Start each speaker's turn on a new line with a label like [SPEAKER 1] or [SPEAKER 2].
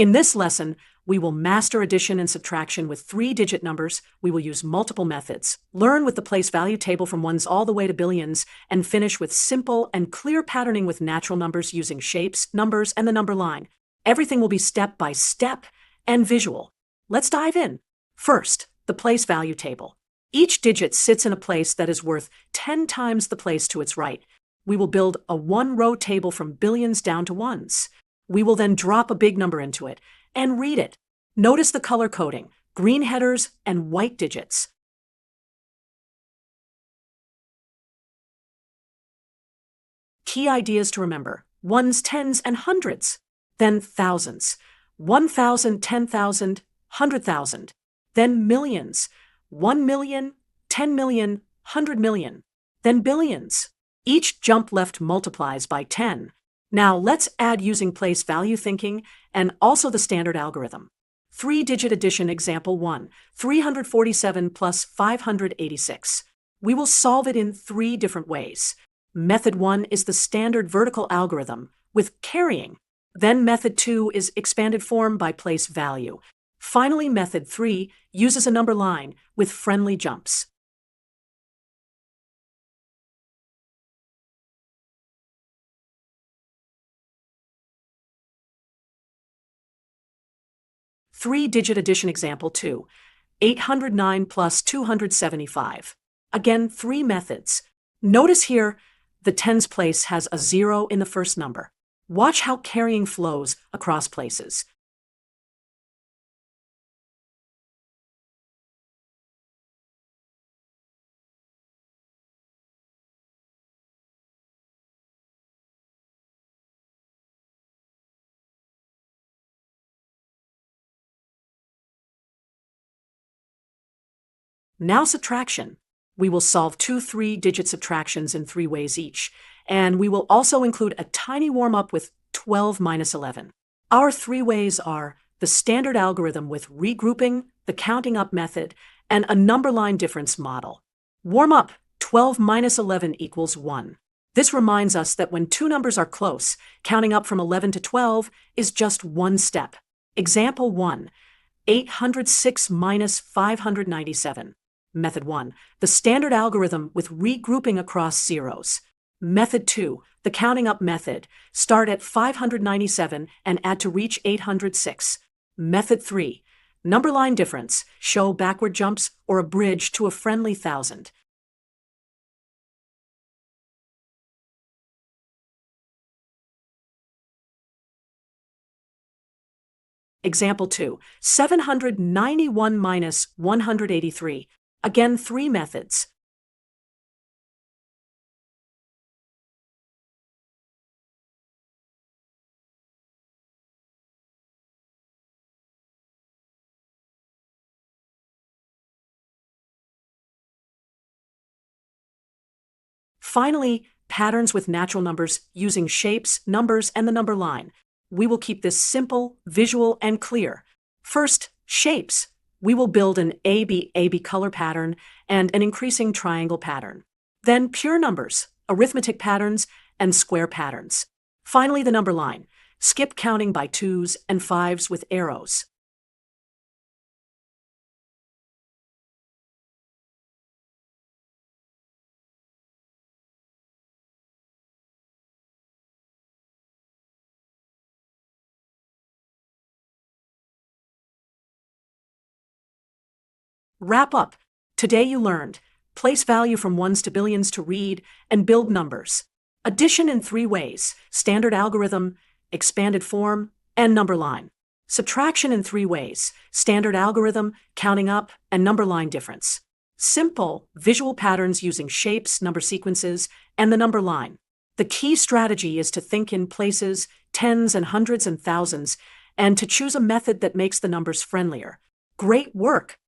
[SPEAKER 1] In this lesson, we will master addition and subtraction with 3-digit numbers. We will use multiple methods, learn with the place value table from ones all the way to billions, and finish with simple and clear patterning with natural numbers using shapes, numbers, and the number line. Everything will be step by step and visual. Let's dive in. First, the place value table. Each digit sits in a place that is worth 10 times the place to its right. We will build a one-row table from billions down to ones. We will then drop a big number into it and read it. Notice the color coding, green headers and white digits. Key ideas to remember: ones, tens, and hundreds. Then thousands. 1,000, 10,000, 100,000. Then millions. 1 million, 10 million, 100 million. Then billions. Each jump left multiplies by 10. Now let's add using place value thinking and also the standard algorithm. 3-digit addition example 1, 347 plus 586. We will solve it in 3 different ways. Method 1 is the standard vertical algorithm with carrying. Then method 2 is expanded form by place value. Finally, method 3 uses a number line with friendly jumps. Three-digit addition example 2, 809 plus 275. Again, 3 methods. Notice here, the tens place has a 0 in the first number. Watch how carrying flows across places. Now subtraction. We will solve 2 3-digit subtractions in 3 ways each, and we will also include a tiny warm-up with 12 minus 11. Our 3 ways are the standard algorithm with regrouping, the counting up method, and a number line difference model. Warm up: 12 minus 11 equals 1. This reminds us that when 2 numbers are close, counting up from 11 to 12 is just 1 step. Example 1, 806 minus 597. Method 1, the standard algorithm with regrouping across zeros. Method 2, the counting up method. Start at 597 and add to reach 806. Method 3, number line difference. Show backward jumps or a bridge to a friendly 1,000. Example 2, 791 minus 183. Again, 3 methods. Finally, patterns with natural numbers using shapes, numbers, and the number line. We will keep this simple, visual, and clear. First, shapes. We will build an AB color pattern and an increasing triangle pattern. Then pure numbers, arithmetic patterns, and square patterns. Finally, the number line. Skip counting by 2s and 5s with arrows. Wrap up. Today you learned place value from ones to billions to read and build numbers. Addition in 3 ways: standard algorithm, expanded form, and number line. Subtraction in 3 ways: standard algorithm, counting up, and number line difference. Simple, visual patterns using shapes, number sequences, and the number line. The key strategy is to think in places, tens and hundreds and thousands, and to choose a method that makes the numbers friendlier. Great work!